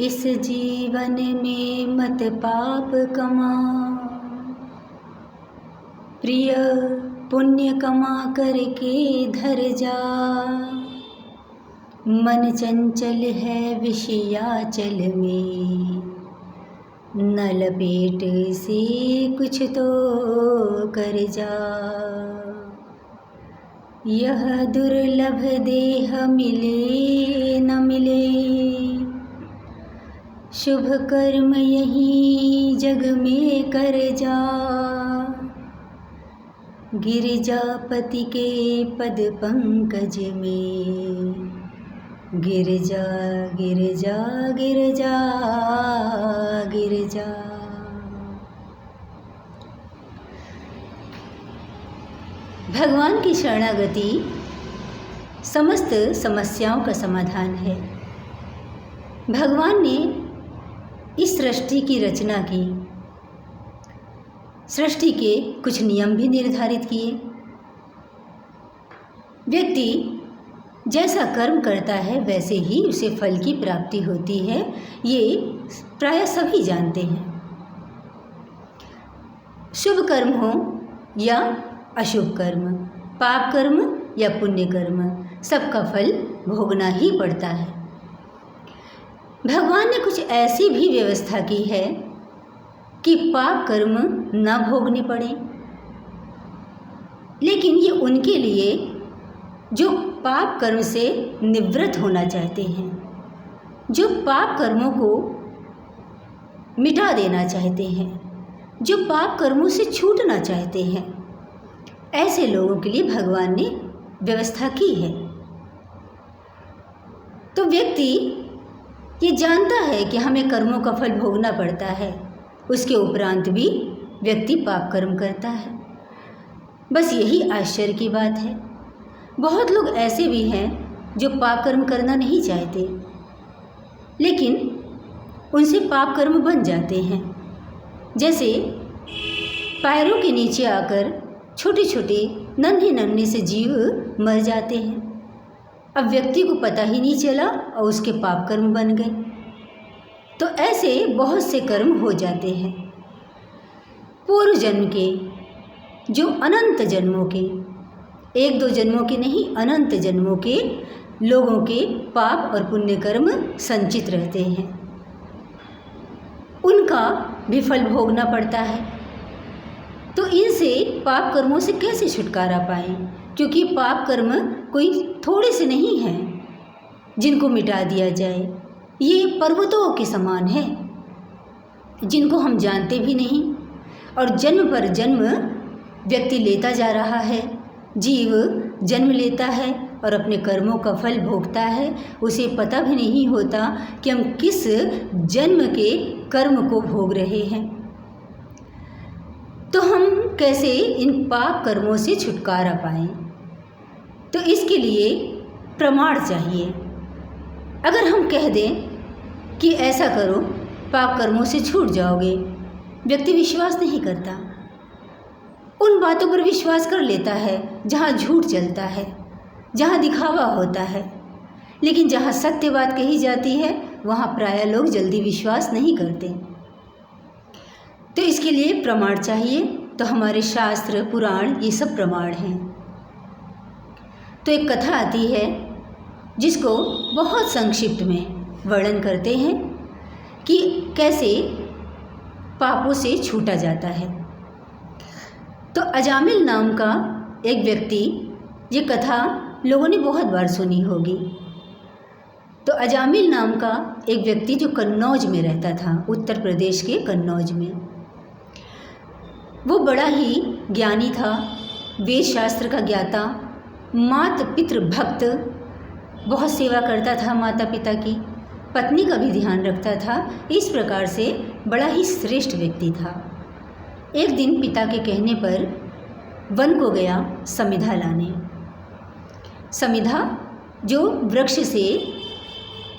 इस जीवन में मत पाप कमा, प्रिय पुण्य कमा करके धर जा। मन चंचल है विषयाचल में, न लपेट से कुछ तो कर जा। यह दुर्लभ देह मिले न मिले, शुभ कर्म यही जग में कर जा। गिरिजापति के पद पंकज में, गिर जा गिर जा गिर जा गिर जा। भगवान की शरणागति समस्त समस्याओं का समाधान है। भगवान ने इस सृष्टि की रचना की, सृष्टि के कुछ नियम भी निर्धारित किए। व्यक्ति जैसा कर्म करता है वैसे ही उसे फल की प्राप्ति होती है, ये प्राय सभी जानते हैं। शुभ कर्म हो या अशुभ कर्म, पाप कर्म या पुण्य कर्म, सबका फल भोगना ही पड़ता है। भगवान ने कुछ ऐसी भी व्यवस्था की है कि पाप कर्म न भोगने पड़े, लेकिन ये उनके लिए जो पाप कर्म से निवृत्त होना चाहते हैं, जो पाप कर्मों को मिटा देना चाहते हैं, जो पाप कर्मों से छूटना चाहते हैं, ऐसे लोगों के लिए भगवान ने व्यवस्था की है। तो व्यक्ति ये जानता है कि हमें कर्मों का फल भोगना पड़ता है, उसके उपरांत भी व्यक्ति पाप कर्म करता है। बस यही आश्चर्य की बात है। बहुत लोग ऐसे भी हैं जो पाप कर्म करना नहीं चाहते, लेकिन उनसे पाप कर्म बन जाते हैं। जैसे पैरों के नीचे आकर छोटे छोटे नन्हे नन्हे से जीव मर जाते हैं। अब व्यक्ति को पता ही नहीं चला और उसके पाप कर्म बन गए। तो ऐसे बहुत से कर्म हो जाते हैं। पूर्व जन्म के, जो अनंत जन्मों के, एक दो जन्मों के नहीं, अनंत जन्मों के लोगों के पाप और पुण्य कर्म संचित रहते हैं, उनका भी फल भोगना पड़ता है। तो इनसे पाप कर्मों से कैसे छुटकारा पाएं? क्योंकि पाप कर्म कोई थोड़े से नहीं हैं जिनको मिटा दिया जाए। ये पर्वतों के समान है जिनको हम जानते भी नहीं, और जन्म पर जन्म व्यक्ति लेता जा रहा है। जीव जन्म लेता है और अपने कर्मों का फल भोगता है। उसे पता भी नहीं होता कि हम किस जन्म के कर्म को भोग रहे हैं। तो हम कैसे इन पाप कर्मों से छुटकारा पाएं? तो इसके लिए प्रमाण चाहिए। अगर हम कह दें कि ऐसा करो, पाप कर्मों से छूट जाओगे, व्यक्ति विश्वास नहीं करता। उन बातों पर विश्वास कर लेता है जहाँ झूठ चलता है, जहाँ दिखावा होता है। लेकिन जहाँ सत्य बात कही जाती है वहाँ प्राय लोग जल्दी विश्वास नहीं करते। तो इसके लिए प्रमाण चाहिए। तो हमारे शास्त्र पुराण ये सब प्रमाण हैं। तो एक कथा आती है जिसको बहुत संक्षिप्त में वर्णन करते हैं कि कैसे पापों से छूटा जाता है। तो अजामिल नाम का एक व्यक्ति, ये कथा लोगों ने बहुत बार सुनी होगी। तो अजामिल नाम का एक व्यक्ति जो कन्नौज में रहता था, उत्तर प्रदेश के कन्नौज में, वो बड़ा ही ज्ञानी था, वेद शास्त्र का ज्ञाता, मात पितृ भक्त, बहुत सेवा करता था माता पिता की, पत्नी का भी ध्यान रखता था। इस प्रकार से बड़ा ही श्रेष्ठ व्यक्ति था। एक दिन पिता के कहने पर वन को गया समिधा लाने। समिधा जो वृक्ष से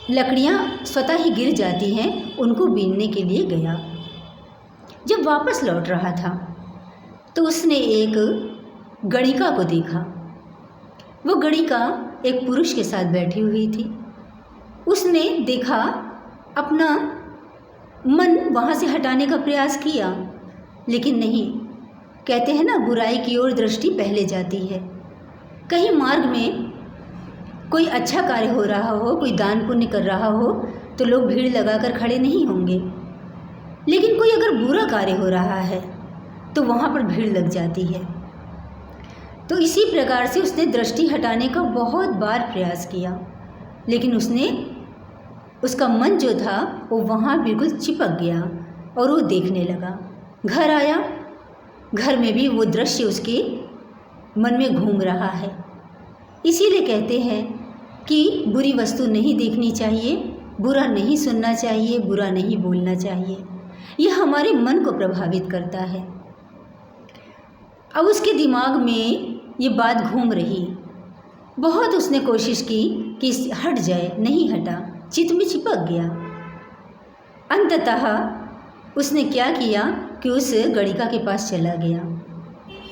लकड़ियाँ स्वतः ही गिर जाती हैं, उनको बीनने के लिए गया। जब वापस लौट रहा था तो उसने एक गणिका को देखा। वो गणिका एक पुरुष के साथ बैठी हुई थी। उसने देखा अपना मन वहाँ से हटाने का प्रयास किया, लेकिन नहीं। कहते हैं ना, बुराई की ओर दृष्टि पहले जाती है। कहीं मार्ग में कोई अच्छा कार्य हो रहा हो, कोई दान पुण्य कर रहा हो, तो लोग भीड़ लगाकर खड़े नहीं होंगे, लेकिन कोई अगर बुरा कार्य हो रहा है तो वहाँ पर भीड़ लग जाती है। तो इसी प्रकार से उसने दृष्टि हटाने का बहुत बार प्रयास किया, लेकिन उसका मन जो था वो वहाँ बिल्कुल चिपक गया और वो देखने लगा। घर आया, घर में भी वो दृश्य उसके मन में घूम रहा है। इसीलिए कहते हैं कि बुरी वस्तु नहीं देखनी चाहिए, बुरा नहीं सुनना चाहिए, बुरा नहीं बोलना चाहिए। यह हमारे मन को प्रभावित करता है। अब उसके दिमाग में ये बात घूम रही, बहुत उसने कोशिश की कि हट जाए, नहीं हटा, चित्त में चिपक गया। अंततः उसने क्या किया कि उस गणिका के पास चला गया।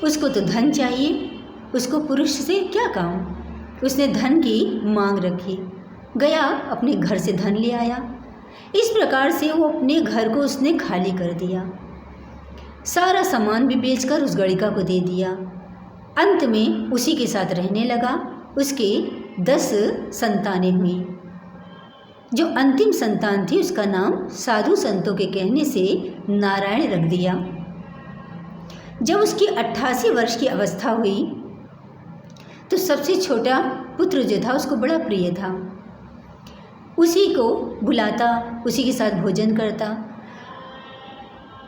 उसको तो धन चाहिए, उसको पुरुष से क्या काम। उसने धन की मांग रखी, गया अपने घर से धन ले आया। इस प्रकार से वो अपने घर को उसने खाली कर दिया, सारा सामान भी बेचकर उस गणिका को दे दिया। अंत में उसी के साथ रहने लगा। उसके 10 संतानें हुई। जो अंतिम संतान थी उसका नाम साधु संतों के कहने से नारायण रख दिया। जब उसकी 88 वर्ष की अवस्था हुई तो सबसे छोटा पुत्र जो था उसको बड़ा प्रिय था, उसी को बुलाता, उसी के साथ भोजन करता।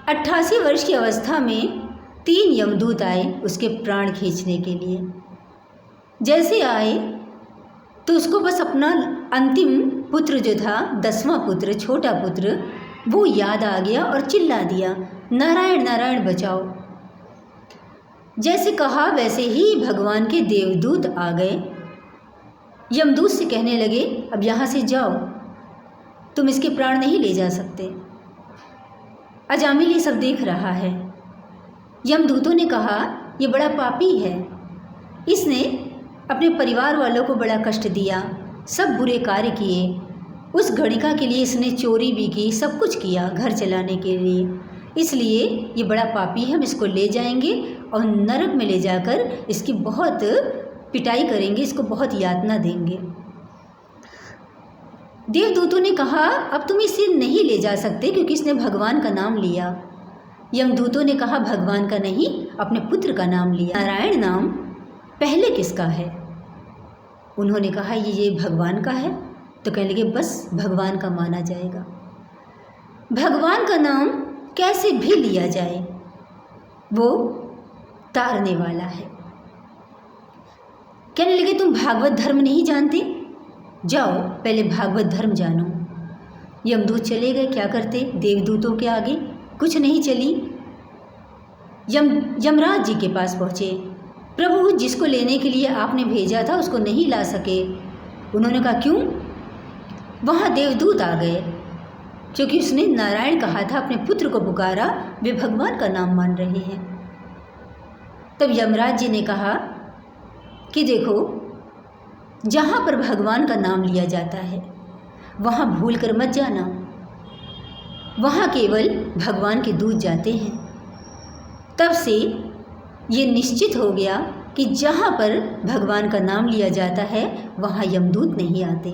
88 वर्ष की अवस्था में 3 यमदूत आए उसके प्राण खींचने के लिए। जैसे आए तो उसको बस अपना अंतिम पुत्र जो था, 10वां पुत्र, छोटा पुत्र, वो याद आ गया और चिल्ला दिया, नारायण नारायण बचाओ। जैसे कहा वैसे ही भगवान के देवदूत आ गए। यमदूत से कहने लगे, अब यहाँ से जाओ, तुम इसके प्राण नहीं ले जा सकते। अजामिल ये सब देख रहा है। यमदूतों ने कहा, ये बड़ा पापी है, इसने अपने परिवार वालों को बड़ा कष्ट दिया, सब बुरे कार्य किए, उस गणिका के लिए इसने चोरी भी की, सब कुछ किया घर चलाने के लिए, इसलिए ये बड़ा पापी है। हम इसको ले जाएंगे और नरक में ले जाकर इसकी बहुत पिटाई करेंगे, इसको बहुत यातना देंगे। देवदूतों ने कहा, अब तुम इसे नहीं ले जा सकते क्योंकि इसने भगवान का नाम लिया। यमदूतों ने कहा, भगवान का नहीं, अपने पुत्र का नाम लिया। नारायण नाम पहले किसका है? उन्होंने कहा, ये भगवान का है। तो कहने लगे, बस भगवान का माना जाएगा। भगवान का नाम कैसे भी लिया जाए, वो तारने वाला है। कहने लगे, तुम भागवत धर्म नहीं जानते, जाओ पहले भागवत धर्म जानो। यमदूत चले गए। क्या करते देवदूतों के आगे, कुछ नहीं चली। यमराज जी के पास पहुँचे। प्रभु, जिसको लेने के लिए आपने भेजा था उसको नहीं ला सके। उन्होंने कहा, क्यों? वहाँ देवदूत आ गए, क्योंकि उसने नारायण कहा था, अपने पुत्र को पुकारा, वे भगवान का नाम मान रहे हैं। तब यमराज जी ने कहा कि देखो, जहाँ पर भगवान का नाम लिया जाता है वहाँ भूल कर मत जाना, वहाँ केवल भगवान के दूत जाते हैं। तब से ये निश्चित हो गया कि जहाँ पर भगवान का नाम लिया जाता है वहाँ यमदूत नहीं आते,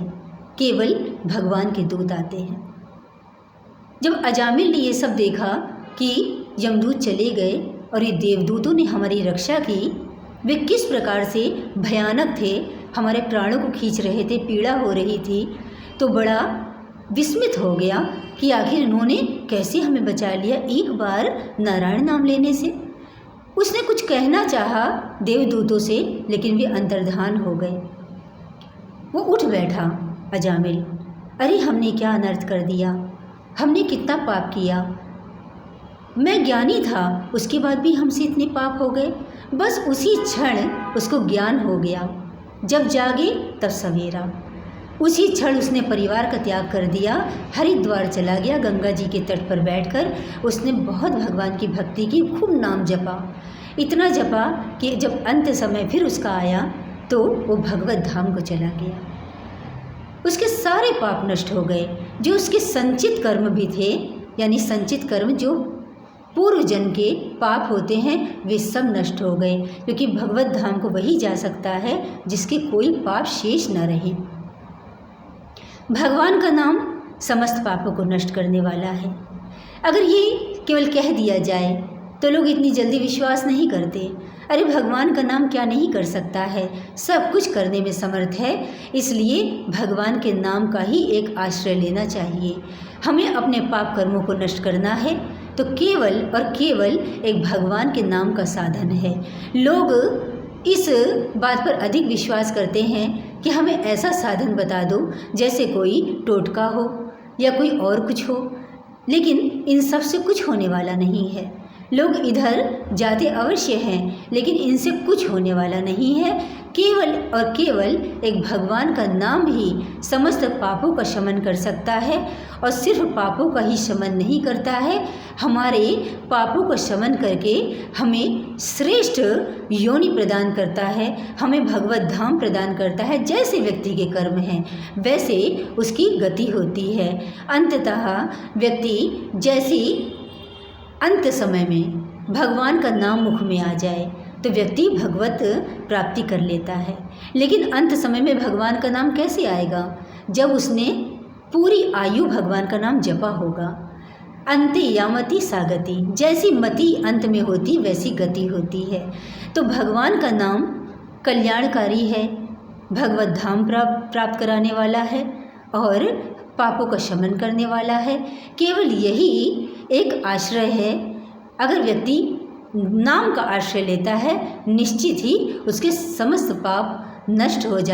केवल भगवान के दूत आते हैं। जब अजामिल ने ये सब देखा कि यमदूत चले गए और ये देवदूतों ने हमारी रक्षा की, वे किस प्रकार से भयानक थे, हमारे प्राणों को खींच रहे थे, पीड़ा हो रही थी, तो बड़ा विस्मित हो गया कि आखिर इन्होंने कैसे हमें बचा लिया एक बार नारायण नाम लेने से। उसने कुछ कहना चाहा देवदूतों से, लेकिन वे अंतर्धान हो गए। वो उठ बैठा अजामिल, अरे हमने क्या अनर्थ कर दिया, हमने कितना पाप किया, मैं ज्ञानी था, उसके बाद भी हमसे इतने पाप हो गए। बस उसी क्षण उसको ज्ञान हो गया, जब जागे तब सवेरा। उसी क्षण उसने परिवार का त्याग कर दिया, हरिद्वार चला गया। गंगा जी के तट पर बैठकर उसने बहुत भगवान की भक्ति की, खूब नाम जपा, इतना जपा कि जब अंत समय फिर उसका आया तो वो भगवत धाम को चला गया। उसके सारे पाप नष्ट हो गए। जो उसके संचित कर्म भी थे, यानी संचित कर्म जो पूर्व जन्म के पाप होते हैं, वे सब नष्ट हो गए, क्योंकि भगवत धाम को वही जा सकता है जिसके कोई पाप शेष न रहे। भगवान का नाम समस्त पापों को नष्ट करने वाला है। अगर ये केवल कह दिया जाए तो लोग इतनी जल्दी विश्वास नहीं करते। अरे भगवान का नाम क्या नहीं कर सकता है, सब कुछ करने में समर्थ है। इसलिए भगवान के नाम का ही एक आश्रय लेना चाहिए। हमें अपने पाप कर्मों को नष्ट करना है तो केवल और केवल एक भगवान के नाम का साधन है। लोग इस बात पर अधिक विश्वास करते हैं कि हमें ऐसा साधन बता दो जैसे कोई टोटका हो या कोई और कुछ हो, लेकिन इन सब से कुछ होने वाला नहीं है। लोग इधर जाते अवश्य हैं, लेकिन इनसे कुछ होने वाला नहीं है। केवल और केवल एक भगवान का नाम ही समस्त पापों का शमन कर सकता है, और सिर्फ पापों का ही शमन नहीं करता है, हमारे पापों का शमन करके हमें श्रेष्ठ योनि प्रदान करता है, हमें भगवत धाम प्रदान करता है। जैसे व्यक्ति के कर्म हैं वैसे उसकी गति होती है। अंततः व्यक्ति जैसी अंत समय में भगवान का नाम मुख में आ जाए तो व्यक्ति भगवत प्राप्ति कर लेता है। लेकिन अंत समय में भगवान का नाम कैसे आएगा? जब उसने पूरी आयु भगवान का नाम जपा होगा। अंते यामति सागति, जैसी मति अंत में होती वैसी गति होती है। तो भगवान का नाम कल्याणकारी है, भगवत धाम प्राप्त कराने वाला है और पापों का शमन करने वाला है। केवल यही एक आश्रय है। अगर व्यक्ति नाम का आश्रय लेता है, निश्चित ही उसके समस्त पाप नष्ट हो जाते हैं।